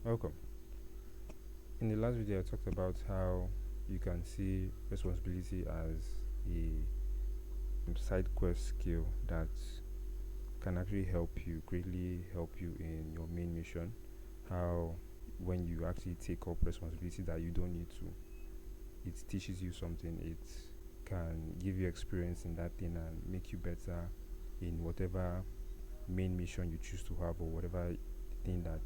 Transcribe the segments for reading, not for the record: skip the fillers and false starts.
Welcome. In the last video, I talked about how you can see responsibility as a side quest skill that can actually greatly help you in your main mission. How, when you actually take up responsibility that you don't need to, it teaches you something. It can give you experience in that thing and make you better in whatever main mission you choose to have, or whatever thing that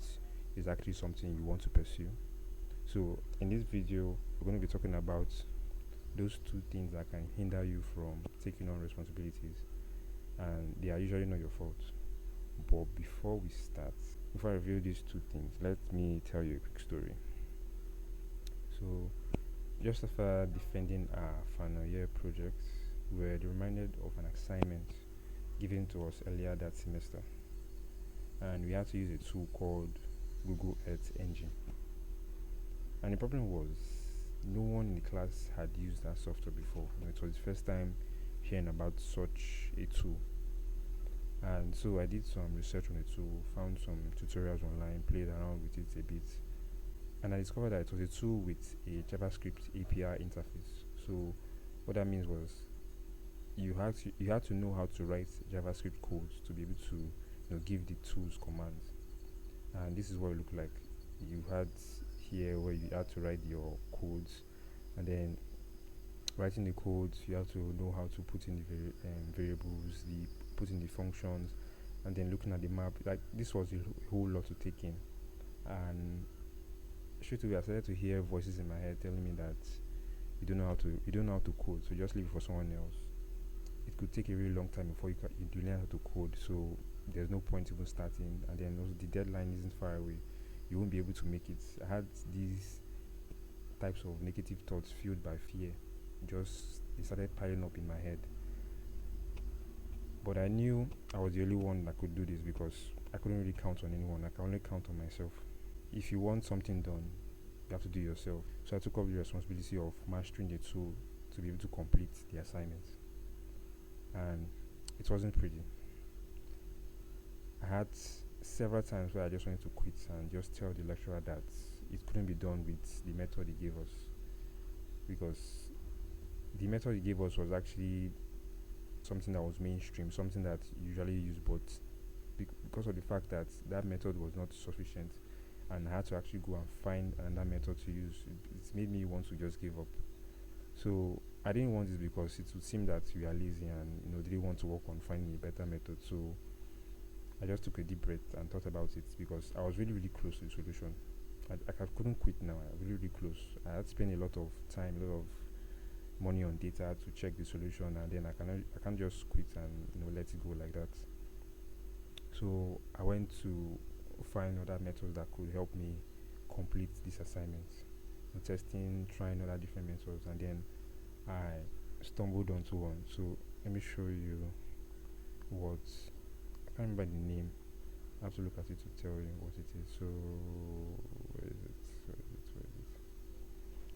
is actually something you want to pursue. So in this video, we're going to be talking about those two things that can hinder you from taking on responsibilities, and they are usually not your fault. But before I reveal these two things, let me tell you a quick story. So just after defending our final year project, we were reminded of an assignment given to us earlier that semester, and we had to use a tool called Google Earth Engine. And the problem was, no one in the class had used that software before. It was the first time hearing about such a tool. And so I did some research on the tool, found some tutorials online, played around with it a bit, and I discovered that it was a tool with a JavaScript API interface. So what that means was, you had to know how to write JavaScript codes to be able to give the tools commands. And this is what it looked like. You had here where you had to write your codes, and then writing the codes, you have to know how to put in the variables, put in the functions, and then looking at the map. Like, this was a whole lot to take in. And straight away I started to hear voices in my head telling me that you don't know how to code, so just leave it for someone else. It could take a really long time before you learn how to code, so there's no point even starting. And then also, the deadline isn't far away, you won't be able to make it. I had these types of negative thoughts fueled by fear. They started piling up in my head. But I knew I was the only one that could do this, because I couldn't really count on anyone. I can only count on myself. If you want something done, you have to do it yourself. So I took up the responsibility of mastering the tool to be able to complete the assignment. And it wasn't pretty. I had several times where I just wanted to quit and just tell the lecturer that it couldn't be done with the method he gave us, because the method he gave us was actually something that was mainstream, something that usually used, but because of the fact that that method was not sufficient, and I had to actually go and find another method to use, it made me want to just give up. So I didn't want this, because it would seem that we are lazy and didn't want to work on finding a better method. So I just took a deep breath and thought about it, because I was really, really close to the solution. I couldn't quit now. I was really, really close. I had spent a lot of time, a lot of money on data to check the solution, and then I can't just quit and let it go like that. So I went to find other methods that could help me complete this assignment. Testing, trying other different methods, and then I stumbled onto one. So let me show you what, I can't remember the name. I have to look at it to tell you what it is. So where is it?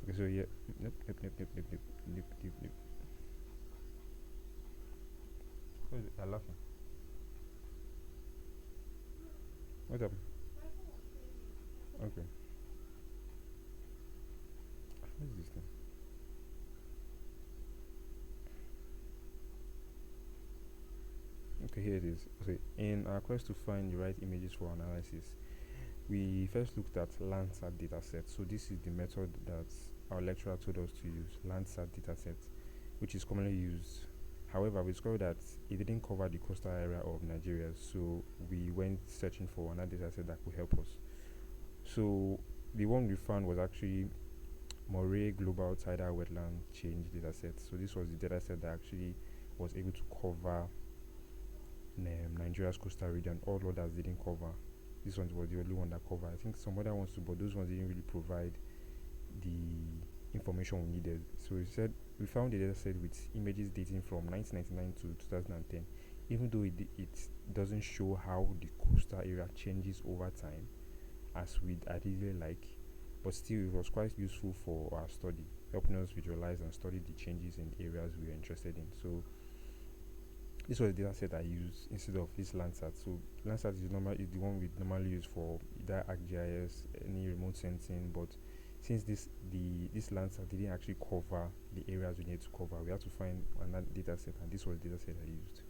Okay, so yeah, nope. What is it? I'm laughing. What happened? Okay. What is this thing? Okay, here it is. Okay, in our quest to find the right images for analysis, we first looked at Landsat dataset. So this is the method that our lecturer told us to use, Landsat dataset, which is commonly used. However, we discovered that it didn't cover the coastal area of Nigeria, so we went searching for another dataset that could help us. So the one we found was actually Moray Global Tidal Wetland Change dataset. So this was the dataset that actually was able to cover Nigeria's coastal region. All others didn't cover. This one was the only one that covered. I think some other ones too, but those ones didn't really provide the information we needed. So we found a dataset with images dating from 1999 to 2010. Even though it doesn't show how the coastal area changes over time, as we'd ideally like, but still it was quite useful for our study, helping us visualize and study the changes in areas we were interested in. So This was the data set I used instead of this Landsat. So Landsat is the one we normally use for either ArcGIS, any remote sensing. But since this Landsat didn't actually cover the areas we need to cover, we had to find another data set, and this was the data set I used.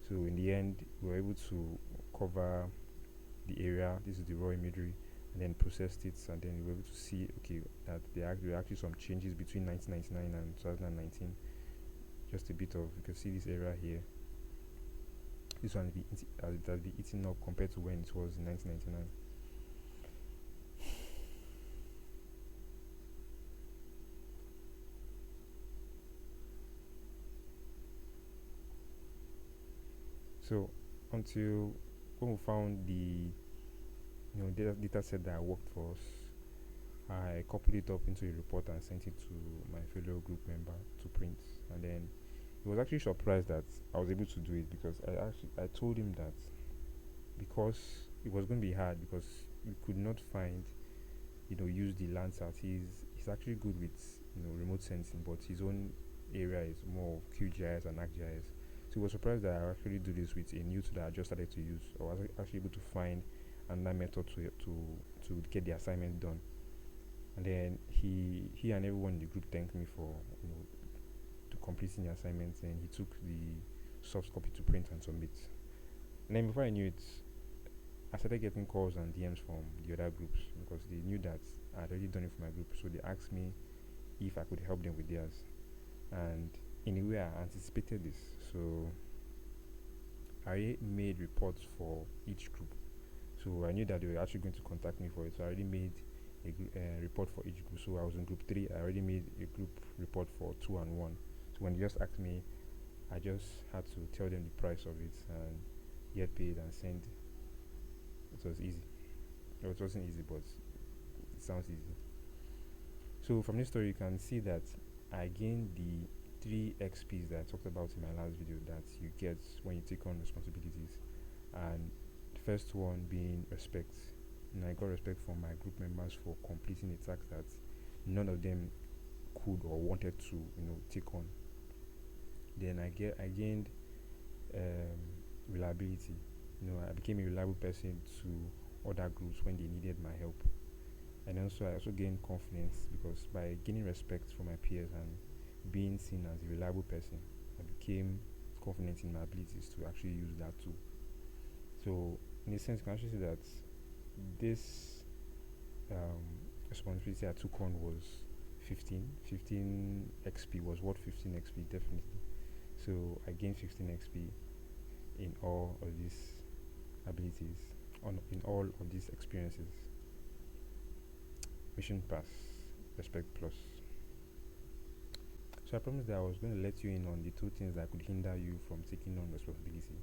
So in the end, we were able to cover the area. This is the raw imagery, and then processed it, and then we were able to see okay that there were actually some changes between 1999 and 2019. Just a bit of, you can see this area here. This one has been eaten up compared to when it was in 1999. So until when we found the data set that worked for us, I coupled it up into a report and sent it to my fellow group member to print. And then he was actually surprised that I was able to do it, because I told him that because it was going to be hard because we could not find use the Landsat. He's actually good with remote sensing, but his own area is more of QGIS and ArcGIS. So he was surprised that I actually do this with a new tool that I just started to use. I was actually able to find another method to get the assignment done. And then he and everyone in the group thanked me for to completing the assignment, and he took the soft copy to print and submit. And then before I knew it, I started getting calls and DMs from the other groups, because they knew that I had already done it for my group. So they asked me if I could help them with theirs, and in a way I anticipated this. So I made reports for each group. So I knew that they were actually going to contact me for it. So I already made a report for each group. So I was in group 3. I already made a group report for 2 and 1. So when they just asked me, I just had to tell them the price of it and get paid and send. It was easy. No, it wasn't easy, but it sounds easy. So from this story, you can see that I gained the 3 XPs that I talked about in my last video that you get when you take on responsibilities. And the first one being respect. And I got respect from my group members for completing a task that none of them could or wanted to take on. Then I gained reliability. I became a reliable person to other groups when they needed my help. And also I also gained confidence, because by gaining respect from my peers and being seen as a reliable person, I became confident in my abilities to actually use that tool. So in a sense, you can actually see that this responsibility I took on was 15 XP was worth 15 XP, definitely. So I gained 15 XP in all of these abilities, in all of these experiences. Mission pass, respect plus. So I promised that I was going to let you in on the 2 things that could hinder you from taking on responsibility.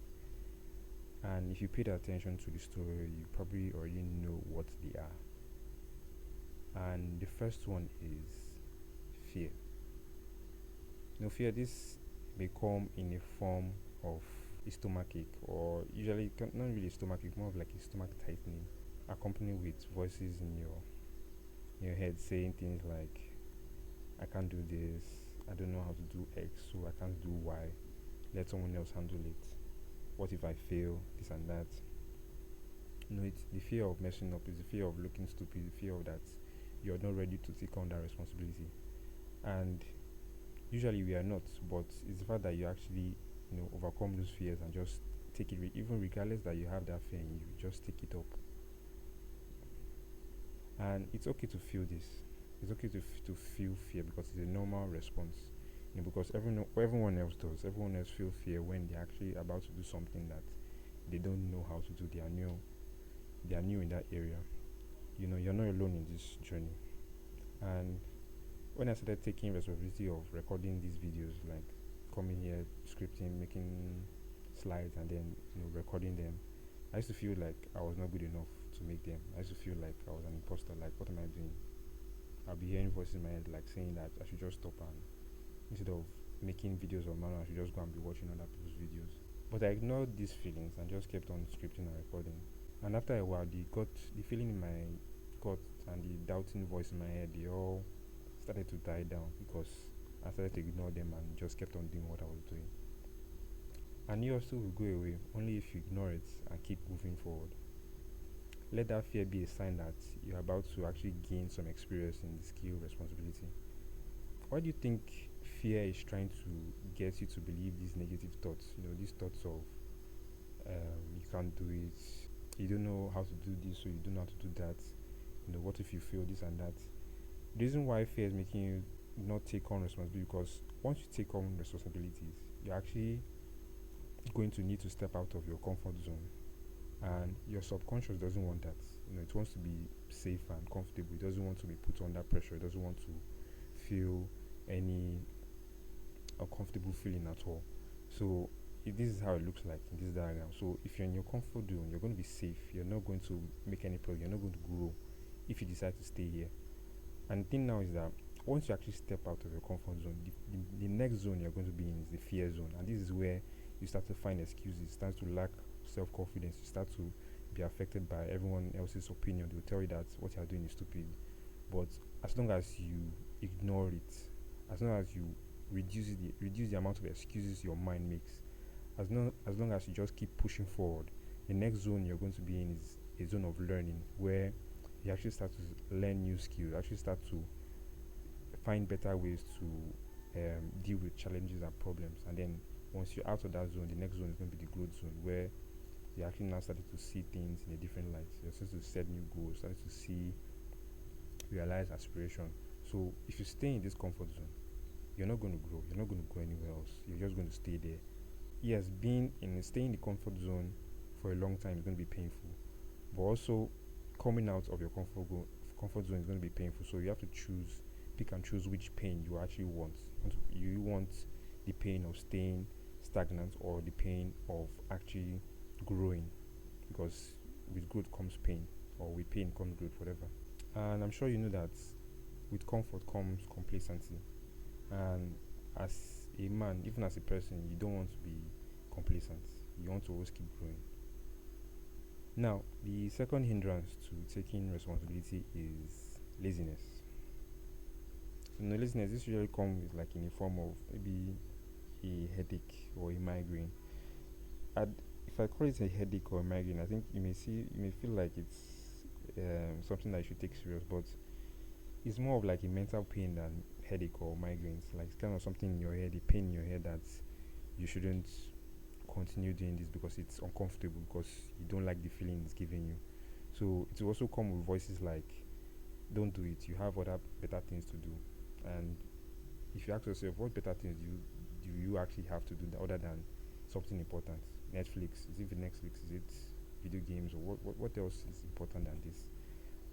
And if you paid attention to the story, you probably already know what they are. And the first one is fear. Fear, this may come in a form of a stomachache, or usually not really a stomachache, more of like a stomach tightening, accompanied with voices in your head saying things like, I can't do this, I don't know how to do X, so I can't do Y, let someone else handle it, what if I fail, this and that. It's the fear of messing up, it's the fear of looking stupid, the fear of that you're not ready to take on that responsibility. And usually we are not, but it's the fact that you actually overcome those fears and just take it, even regardless that you have that fear in you, just take it up. And it's okay to feel this. It's okay to feel fear, because it's a normal response. Because everyone else does. Everyone else feel fear when they're actually about to do something that they don't know how to do. They are new in that area. You're not alone in this journey. And when I started taking responsibility of recording these videos, like coming here, scripting, making slides, and then recording them, I used to feel like I was not good enough to make them. I used to feel like I was an imposter. Like, what am I doing? I'll be hearing voices in my head like saying that I should just stop, and instead of making videos of my own, I should just go and be watching other people's videos. But I ignored these feelings and just kept on scripting and recording. And after a while, the feeling in my gut and the doubting voice in my head, they all started to die down, because I started to ignore them and just kept on doing what I was doing. And yours too will go away only if you ignore it and keep moving forward. Let that fear be a sign that you're about to actually gain some experience in the skill responsibility. Why do you think fear is trying to get you to believe these negative thoughts? These thoughts of you can't do it, you don't know how to do this, or you don't know how to do that. What if you fail this and that? The reason why fear is making you not take on responsibility, because once you take on responsibilities, you're actually going to need to step out of your comfort zone, and your subconscious doesn't want that. It wants to be safe and comfortable. It doesn't want to be put under pressure. It doesn't want to feel any uncomfortable feeling at all. So this is how it looks like in this diagram. So if you're in your comfort zone, you're going to be safe. You're not going to make any progress. You're not going to grow if you decide to stay here. And the thing now is that once you actually step out of your comfort zone, the next zone you're going to be in is the fear zone. And this is where you start to find excuses, you start to lack self-confidence, you start to be affected by everyone else's opinion. They'll tell you that what you're doing is stupid. But as long as you ignore it, as long as you reduce the amount of excuses your mind makes, as long as you just keep pushing forward, the next zone you're going to be in is a zone of learning, where you actually start to learn new skills, actually start to find better ways to deal with challenges and problems. And then once you're out of that zone, the next zone is going to be the growth zone, where you're actually now starting to see things in a different light. You're starting to set new goals, starting to realize aspiration. So if you stay in this comfort zone, you're not going to grow. You're not going to go anywhere else. You're just going to stay there. Yes, staying in the comfort zone for a long time is going to be painful, but also coming out of your comfort zone is going to be painful. So you have to pick and choose which pain you actually want. You want the pain of staying stagnant, or the pain of actually growing, because with growth comes pain, or with pain comes growth, whatever. And I'm sure you know that with comfort comes complacency. And as a man, even as a person, you don't want to be complacent. You want to always keep growing. Now, the second hindrance to taking responsibility is laziness. Laziness, this usually comes with, like, in a form of maybe a headache or a migraine. If I call it a headache or a migraine, I think you may feel like it's something that you should take serious, but it's more of like a mental pain than headache or migraines. Like, it's kind of something in your head, a pain in your head, that you shouldn't continue doing this because it's uncomfortable, because you don't like the feeling it's giving you. So it will also come with voices like, don't do it, you have other better things to do. And if you ask yourself, what better things do you actually have to do other than something important? Netflix, is it Netflix, is it video games, or what else is important than this?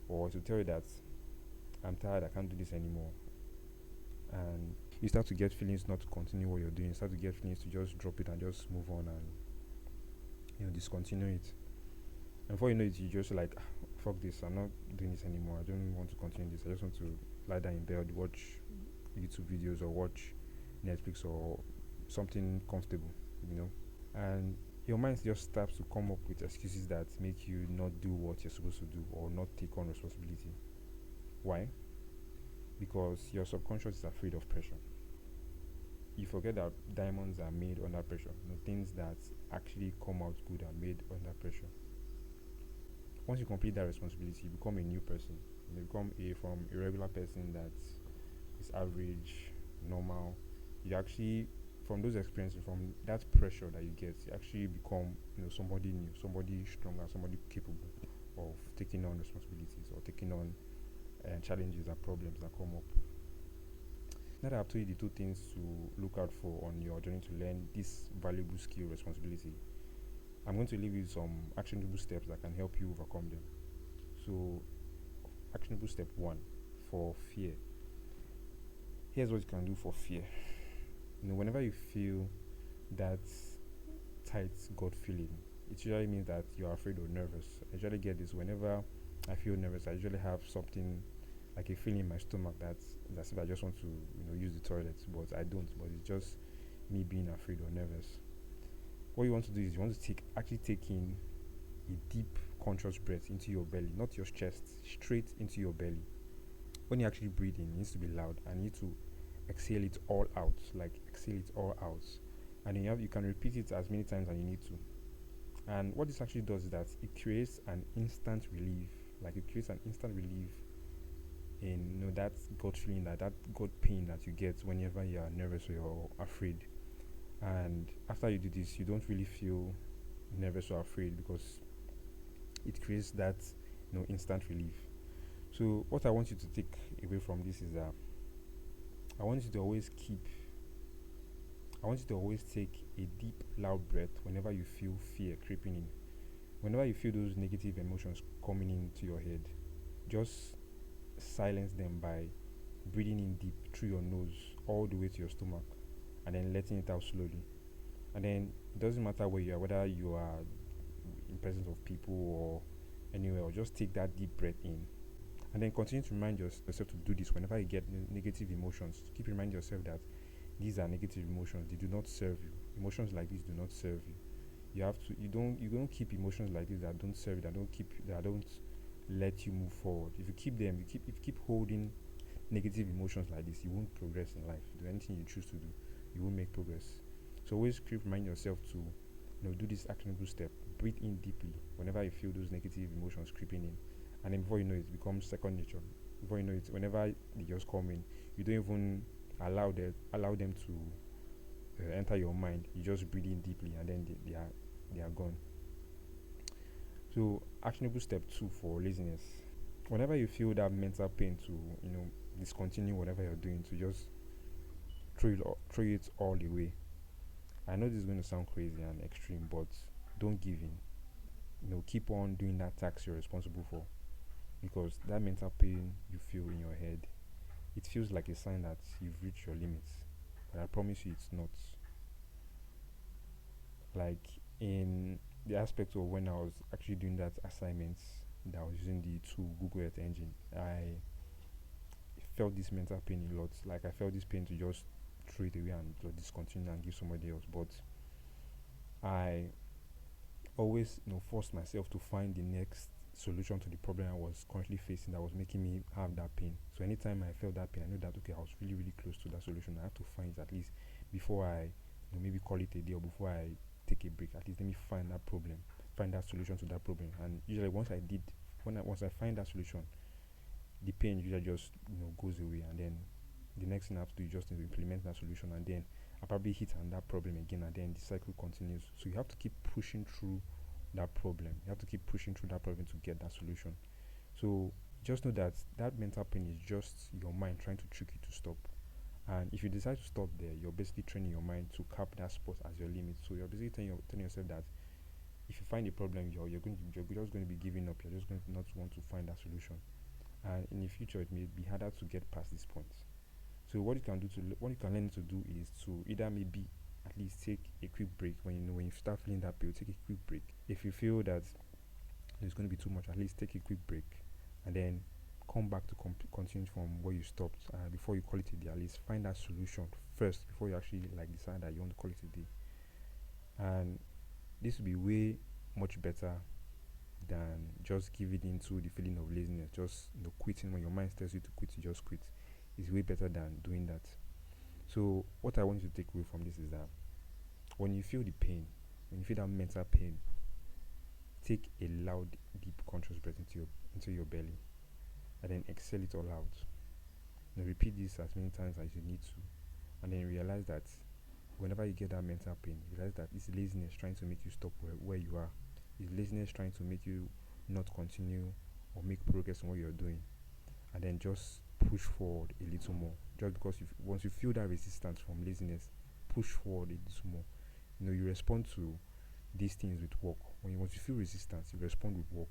Or to tell you that I'm tired, I can't do this anymore. And you start to get feelings not to continue what you're doing. You start to get feelings to just drop it and just move on and discontinue it. And before you know it, you just like, fuck this, I'm not doing this anymore. I don't want to continue this. I just want to lie down in bed, watch YouTube videos, or watch Netflix, or something comfortable. And your mind just starts to come up with excuses that make you not do what you're supposed to do, or not take on responsibility. Why? Because your subconscious is afraid of pressure. You forget that diamonds are made under pressure. Things that actually come out good are made under pressure. Once you complete that responsibility, you become a new person. You become from a regular person that is average, normal. You actually, from those experiences, from that pressure that you get, you actually become somebody new, somebody stronger, somebody capable of taking on responsibilities, or taking on challenges and problems that come up. Now that I've told you the two things to look out for on your journey to learn this valuable skill, responsibility, I'm going to leave you some actionable steps that can help you overcome them. So, actionable step 1 for fear. Here's what you can do for fear. Whenever you feel that tight gut feeling, it usually means that you are afraid or nervous. I usually get this whenever I feel nervous. I usually have something like a feeling in my stomach that's as if I just want to use the toilet, but I don't. But it's just me being afraid or nervous. What you want to do is you want to take in a deep conscious breath into your belly, not your chest, straight into your belly. When you actually breathe in, it needs to be loud, and you need to exhale it all out. Like, exhale it all out. and then you can repeat it as many times as you need to. And what this actually does is that it creates an instant relief. Like it creates an instant relief in that gut feeling, that gut pain that you get whenever you are nervous or you're afraid. And after you do this, you don't really feel nervous or afraid because it creates that instant relief. So what I want you to take away from this is that I want you to always keep I want you to always take a deep, loud breath whenever you feel fear creeping in. Whenever you feel those negative emotions coming into your head, just silence them by breathing in deep through your nose all the way to your stomach and then letting it out slowly. And then it doesn't matter where you are, whether you are in presence of people or anywhere, or just take that deep breath in. And then continue to remind yourself to do this whenever you get negative emotions. Keep reminding yourself that these are negative emotions. They do not serve you. Emotions like this do not serve you. You don't keep emotions like this that don't serve you, that don't let you move forward. If you keep them, if you keep holding negative emotions like this, you won't progress in life. Do anything you choose to do, you won't make progress. So always keep remind yourself to do this actionable step. Breathe in deeply whenever you feel those negative emotions creeping in, and then before you know it, becomes second nature. Before you know it, whenever they just come in, you don't even allow them to enter your mind. You just breathe in deeply, and then they are gone. So actionable step 2 for laziness. Whenever you feel that mental pain to discontinue whatever you're doing, to just throw it all away. I know this is going to sound crazy and extreme, but don't give in. Keep on doing that task you're responsible for, because that mental pain you feel in your head, it feels like a sign that you've reached your limits. But I promise you, it's not. Like in the aspect of when I was actually doing that assignment, that I was using the tool Google Earth Engine, I felt this mental pain a lot. Like I felt this pain to just throw it away and to discontinue and give somebody else. But I always forced myself to find the next solution to the problem I was currently facing that was making me have that pain. So anytime I felt that pain, I knew that okay, I was really, really close to that solution. I have to find it at least before I maybe call it a day, or before I take a break. At least let me find that problem, find that solution to that problem. And usually once I find that solution, the pain usually just goes away, and then the next thing I have to do is just implement that solution, and then I probably hit on that problem again, and then the cycle continues. So you have to keep pushing through that problem. You have to keep pushing through that problem to get that solution. So just know that that mental pain is just your mind trying to trick you to stop. And if you decide to stop there, you're basically training your mind to cap that spot as your limit. So you're basically telling yourself that if you find a problem, you're just going to be giving up. You're just going to not want to find that solution. And in the future, it may be harder to get past this point. So what you can learn to do is to either maybe at least take a quick break when you start feeling that pain. Take a quick break. If you feel that it's going to be too much, at least take a quick break, and then come back to continue from where you stopped. Before you call it a day, at least find that solution first before you actually decide that you want to call it a day. And this will be way much better than just giving into the feeling of laziness. Just quitting when your mind tells you to quit, you just quit. It's way better than doing that. So what I want you to take away from this is that when you feel the pain, when you feel that mental pain, take a loud, deep, conscious breath into your belly, and then exhale it all out. Repeat this as many times as you need to, and then realize that whenever you get that mental pain, realize that it's laziness trying to make you stop where you are. It's laziness trying to make you not continue or make progress on what you're doing, and then just push forward a little more. Just because once you feel that resistance from laziness, push forward a little more. You respond to these things with work. Once you feel resistance, you respond with work.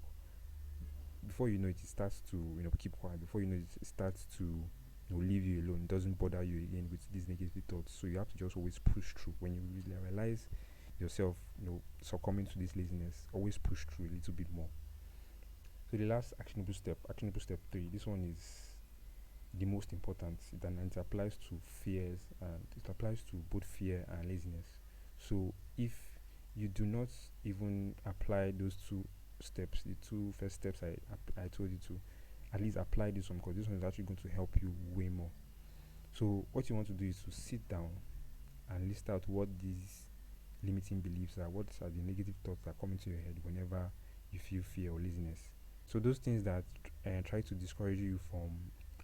Before you know it, it starts to keep quiet. Before you know it, it starts to leave you alone. It doesn't bother you again with these negative thoughts. So you have to just always push through. When you realize yourself succumbing to this laziness, always push through a little bit more. So the last actionable step 3, this one is the most important. It applies to fears, and it applies to both fear and laziness. So if you do not even apply those two steps, the two first steps I told you to, at least apply this one, because this one is actually going to help you way more. So what you want to do is to sit down and list out what these limiting beliefs are. What are the negative thoughts that come into your head whenever you feel fear or laziness? So those things that try to discourage you from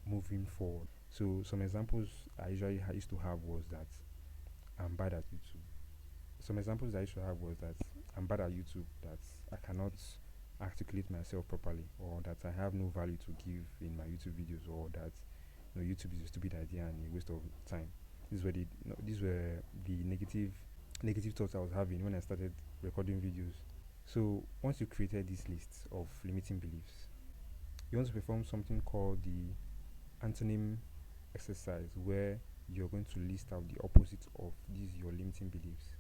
moving forward. So some examples I usually used to have was that I'm bad at YouTube. Some examples I used to have was that I'm bad at YouTube, that I cannot articulate myself properly, or that I have no value to give in my YouTube videos, or that YouTube is a stupid idea and a waste of time. These were the negative thoughts I was having when I started recording videos. So once you created this list of limiting beliefs, you want to perform something called the antonym exercise, where you're going to list out the opposite of these your limiting beliefs.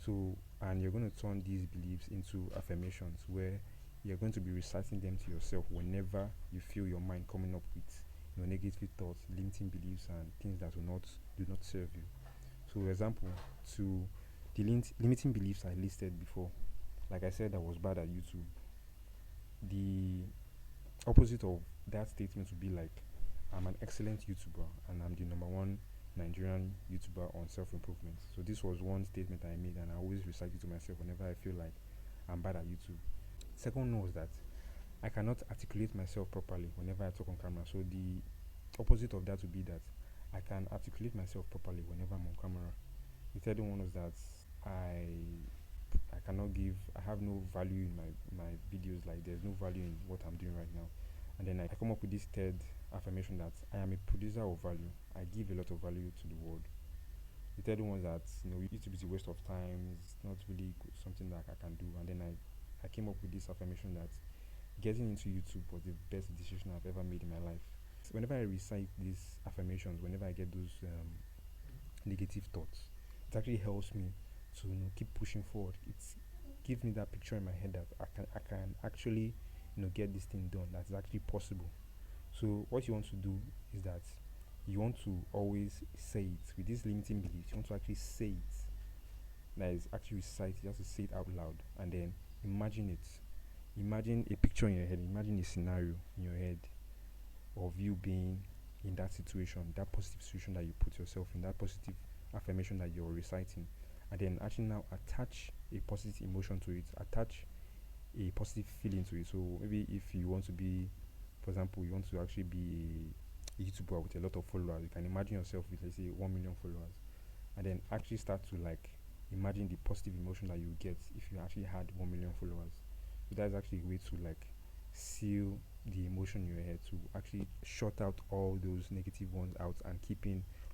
So, and you're going to turn these beliefs into affirmations, where you're going to be reciting them to yourself whenever you feel your mind coming up with negative thoughts, limiting beliefs, and things that do not serve you. So, example, to the limiting beliefs I listed before, like I said, I was bad at YouTube. The opposite of that statement would be like, I'm an excellent YouTuber and I'm the number one Nigerian YouTuber on self-improvement. So this was one statement I made, and I always recite it to myself whenever I feel like I'm bad at YouTube. Second one was that I cannot articulate myself properly whenever I talk on camera. So the opposite of that would be that I can articulate myself properly whenever I'm on camera. The third one was that I have no value in my videos, like there's no value in what I'm doing right now. And then I come up with this third affirmation that I am a producer of value. I give a lot of value to the world. The third one was that YouTube is a waste of time. It's not really something that I can do. And then I came up with this affirmation that getting into YouTube was the best decision I've ever made in my life. So whenever I recite these affirmations, whenever I get those negative thoughts, it actually helps me to keep pushing forward. It gives me that picture in my head that I can actually get this thing done. That's actually possible. So what you want to do is that you want to always say it with these limiting beliefs. You want to actually say it. That is actually recite. You have to say it out loud, and then imagine it. Imagine a picture in your head. Imagine a scenario in your head of you being in that situation, that positive situation that you put yourself in, that positive affirmation that you're reciting, and then actually now attach a positive emotion to it. Attach a positive feeling to it. So maybe if you want to be, for example, you want to actually be a YouTuber with a lot of followers, you can imagine yourself with, let's say, 1 million followers, and then actually start to imagine the positive emotion that you get if you actually had 1 million followers. So that's actually a way to seal the emotion in your head, to actually shut out all those negative ones out and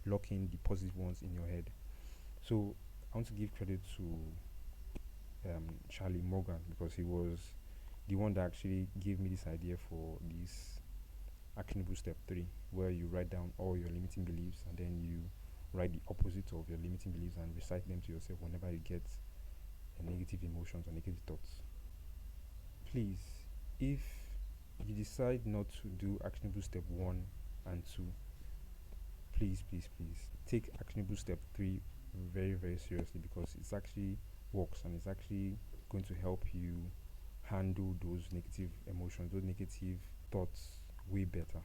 locking the positive ones in your head. So I want to give credit to Charlie Morgan, because he was the one that actually gave me this idea for this actionable step 3, where you write down all your limiting beliefs and then you write the opposite of your limiting beliefs and recite them to yourself whenever you get negative emotions or negative thoughts. Please, if you decide not to do actionable step 1 and 2, please take actionable step 3 very, very seriously, because it's actually works and it's actually going to help you handle those negative emotions, those negative thoughts way better.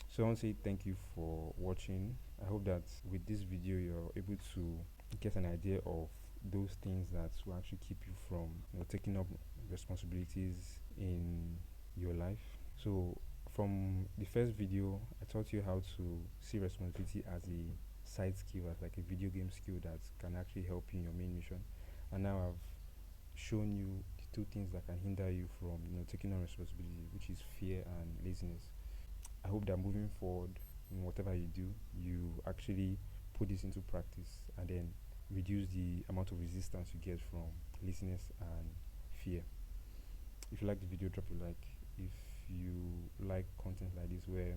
So I want to say thank you for watching. I hope that with this video you're able to get an idea of those things that will actually keep you from taking up responsibilities in your life. So from the first video, I taught you how to see responsibility as a side skill, as like a video game skill that can actually help you in your main mission. And now I've shown you the 2 things that can hinder you from taking on responsibility, which is fear and laziness. I hope that moving forward in whatever you do, you actually put this into practice and then reduce the amount of resistance you get from laziness and fear. If you like the video, drop a like. If you like content like this, where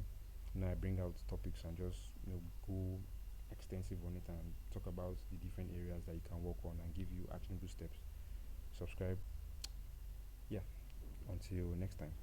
I bring out topics and just go extensive on it and talk about the different areas that you can work on and give you actionable steps, subscribe. Yeah, until next time.